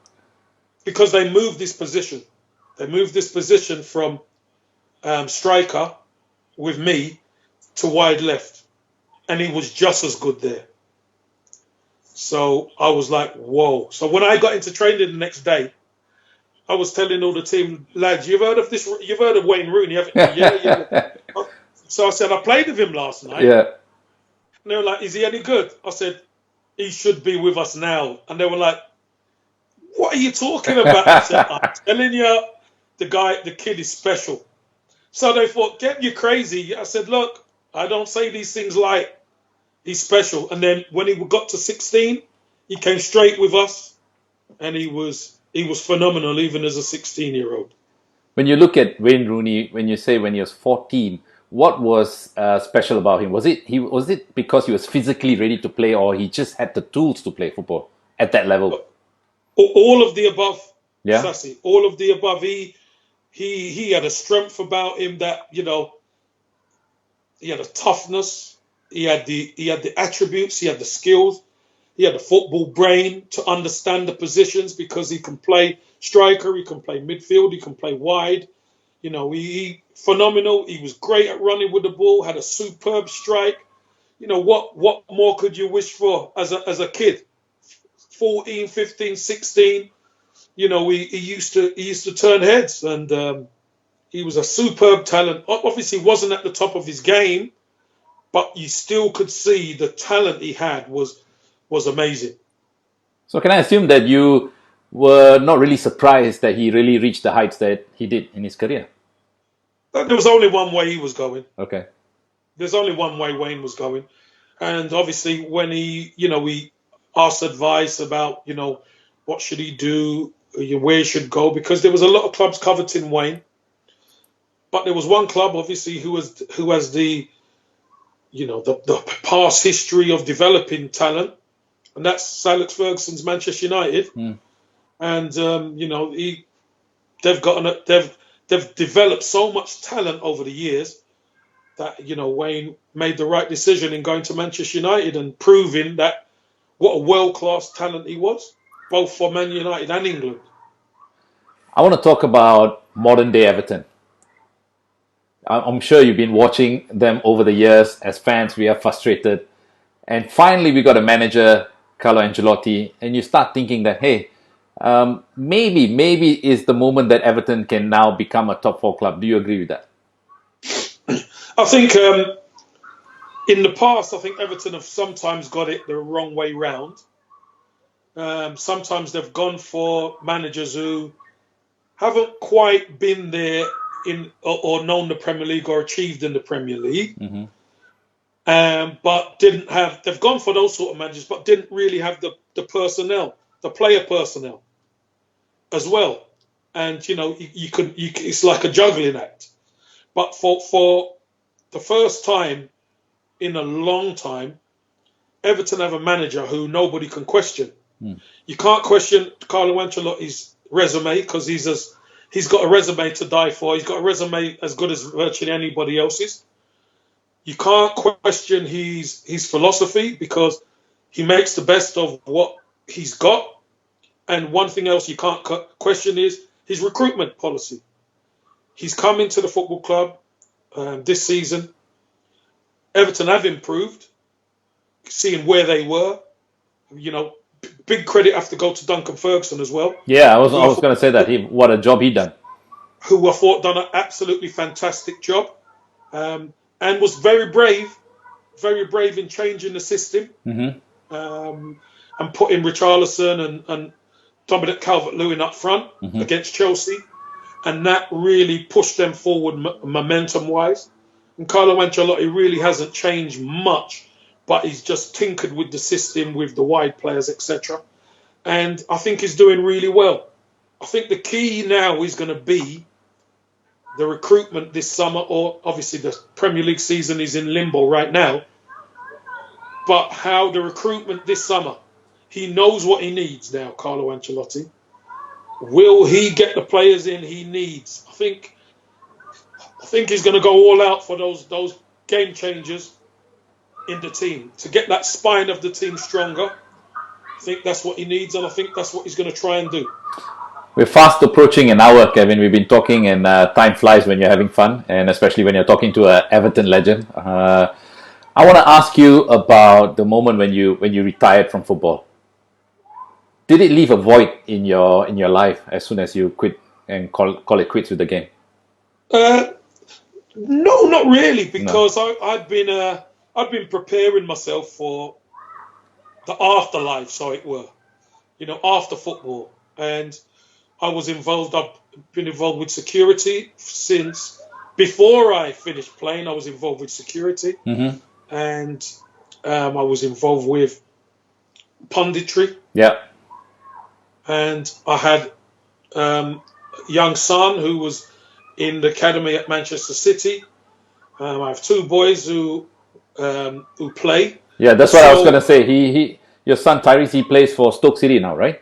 Because they moved this position. They moved this position from striker with me to wide left. And he was just as good there. So I was like, whoa. So when I got into training the next day, I was telling all the team, lads, you've heard of this? You've heard of Wayne Rooney, haven't you? Yeah. So I said, I played with him last night. Yeah. And they were like, is he any good? I said, he should be with us now. And they were like, what are you talking about? I said, I'm telling you, the kid is special. So they thought, get you crazy. I said, look, I don't say these things like he's special. And then when he got to 16, he came straight with us, and he was phenomenal even as a 16-year-old. When you look at Wayne Rooney, when you say when he was 14, what was special about him? Was it because he was physically ready to play, or he just had the tools to play football at that level? All of the above, yeah. Sasi. All of the above. He had a strength about him that, he had a toughness. He had the attributes. He had the skills. He had the football brain to understand the positions, because he can play striker, he can play midfield, he can play wide. He phenomenal. He was great at running with the ball. Had a superb strike. What more could you wish for as a kid? 14, 15, 16. He used to turn heads, and he was a superb talent. Obviously, he wasn't at the top of his game, but you still could see the talent he had was amazing. So can I assume that you were not really surprised that he really reached the heights that he did in his career? There was only one way he was going. Okay. There's only one way Wayne was going. And obviously when we asked advice about, what should he do, where he should go, because there was a lot of clubs coveting Wayne. But there was one club, obviously, who has the past history of developing talent, and that's Sir Alex Ferguson's Manchester United. And they've developed so much talent over the years that Wayne made the right decision in going to Manchester United and proving that what a world-class talent he was, both for Man United and England. I want to talk about modern-day Everton. I'm sure you've been watching them over the years. As fans, we are frustrated. And finally, we got a manager, Carlo Ancelotti, and you start thinking that, hey, maybe is the moment that Everton can now become a top 4 club. Do you agree with that? I think in the past, I think Everton have sometimes got it the wrong way round. Sometimes they've gone for managers who haven't quite been there or known the Premier League or achieved in the Premier League. Mm-hmm. But they've gone for those sort of managers, but didn't really have the personnel, the player personnel as well. And, it's like a juggling act. But for the first time in a long time, Everton have a manager who nobody can question. You can't question Carlo Ancelotti's resume, because he's got a resume to die for. He's got a resume as good as virtually anybody else's. You can't question his philosophy, because he makes the best of what he's got. And one thing else you can't question is his recruitment policy. He's come into the football club this season. Everton have improved, seeing where they were. Big credit have to go to Duncan Ferguson as well. Yeah, I was going to say that. What a job he done. Who I thought done an absolutely fantastic job. And was very brave in changing the system. Mm-hmm. And putting Richarlison and Dominic Calvert-Lewin up front against Chelsea, and that really pushed them forward momentum-wise. And Carlo Ancelotti really hasn't changed much, but he's just tinkered with the system, with the wide players, etc. And I think he's doing really well. I think the key now is going to be the recruitment this summer, or obviously the Premier League season is in limbo right now, but how the recruitment this summer, he knows what he needs now, Carlo Ancelotti. Will he get the players in he needs? I think he's going to go all out for those game changers in the team to get that spine of the team stronger. I think that's what he needs, and I think that's what he's going to try and do. We're fast approaching an hour, Kevin. We've been talking, and time flies when you're having fun, and especially when you're talking to an Everton legend. I want to ask you about the moment when you retired from football. Did it leave a void in your life as soon as you quit and call it quits with the game? No, not really, because I'd been preparing myself for the afterlife, so it were, after football, and I've been involved with security since before I finished playing. I was involved with security, and I was involved with punditry. Yeah. And I had a young son who was in the academy at Manchester City. I have two boys who play. Yeah, that's what I was going to say. Your son Tyrese, he plays for Stoke City now, right?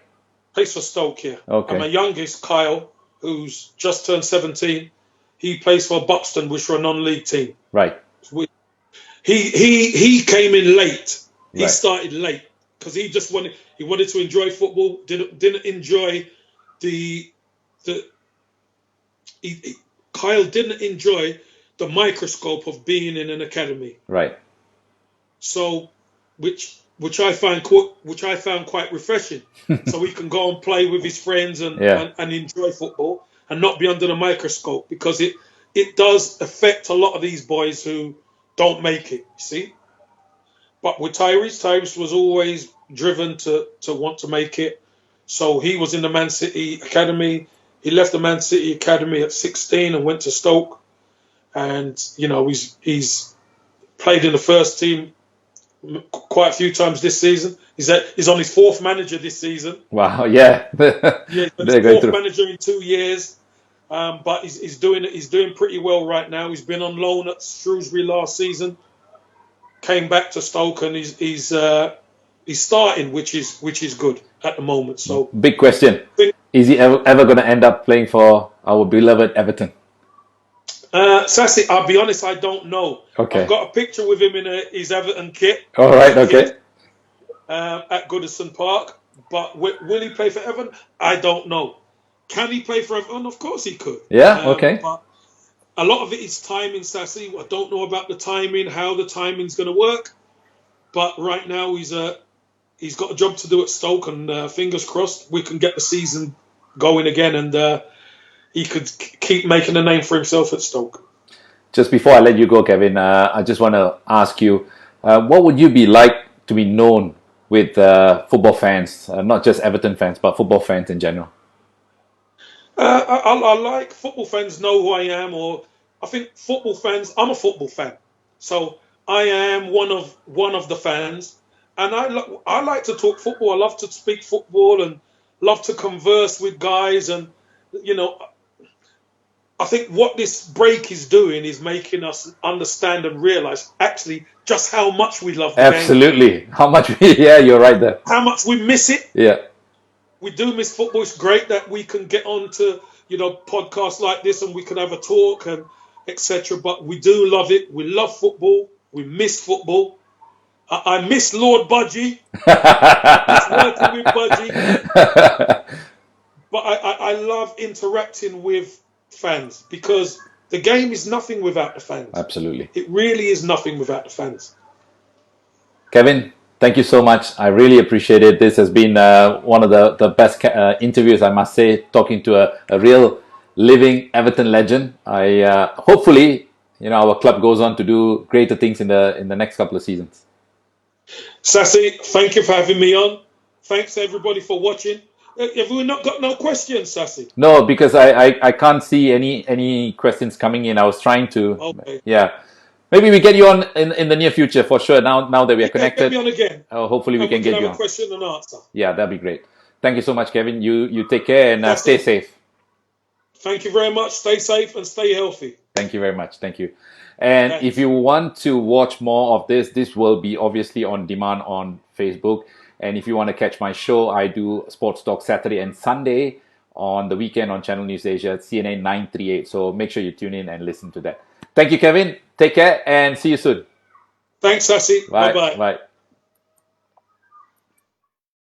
Plays for Stoke, yeah. Okay. And my youngest, Kyle, who's just turned 17, he plays for Buxton, which are a non-league team. Right. He came in late. He Right. started late because he just wanted to enjoy football. Didn't enjoy Kyle didn't enjoy the microscope of being in an academy. Right. So, which I found quite refreshing. So he can go and play with his friends and enjoy football and not be under the microscope, because it does affect a lot of these boys who don't make it, you see. But with Tyrese was always driven to want to make it. So he was in the Man City Academy. He left the Man City Academy at 16 and went to Stoke. And, he's played in the first team quite a few times this season. He's on his fourth manager this season. Wow, yeah. He's fourth manager in 2 years. But he's doing pretty well right now. He's been on loan at Shrewsbury last season. Came back to Stoke, and he's starting, which is good at the moment. So big question: is he ever going to end up playing for our beloved Everton? Sasi, I'll be honest, I don't know. Okay. I've got a picture with him in his Everton kit. All right. Okay. At Goodison Park, but will he play for Everton? I don't know. Can he play for Everton? Of course he could. Yeah. Okay. But a lot of it is timing, Sasi. I don't know about the timing, how the timing's going to work. But right now he's got a job to do at Stoke, and fingers crossed we can get the season going again, and he could keep making a name for himself at Stoke. Just before I let you go, Kevin, I just want to ask you, what would you be like to be known with football fans, not just Everton fans, but football fans in general? I like football fans know who I am, or I think football fans. I'm a football fan, so I am one of the fans, and I like to talk football. I love to speak football and love to converse with guys, and I think what this break is doing is making us understand and realise actually just how much we love the game. Absolutely, how much? Yeah, you're right there. How much we miss it. Yeah. We do miss football. It's great that we can get on to, podcasts like this and we can have a talk and etc. But we do love it. We love football. We miss football. I miss Lord Budgie. I miss working with Budgie. But I love interacting with fans, because the game is nothing without the fans. Absolutely. It really is nothing without the fans. Kevin, thank you so much. I really appreciate it. This has been one of the best interviews, I must say, talking to a real living Everton legend. Hopefully, our club goes on to do greater things in the next couple of seasons. Sasi, thank you for having me on. Thanks everybody for watching. Have we not got no questions, Sasi? No, because I can't see any questions coming in. I was trying to. Okay. Yeah. Maybe we get you on in the near future for sure. Now that we are Yeah, connected, get me on again. hopefully we And can get have you a on. question and answer. Yeah, that'd be great. Thank you so much, Kevin. You take care and That's stay it. safe. Thank you very much. Stay safe and stay healthy. Thank you very much. Thank you. And Thanks. if you want to watch more of this will be obviously on demand on Facebook. And if you want to catch my show, I do Sports Talk Saturday and Sunday on the weekend on Channel News Asia, CNA 938. So make sure you tune in and listen to that. Thank you, Kevin. Take care and see you soon. Thanks, Sasi. Bye. Bye-bye. Bye.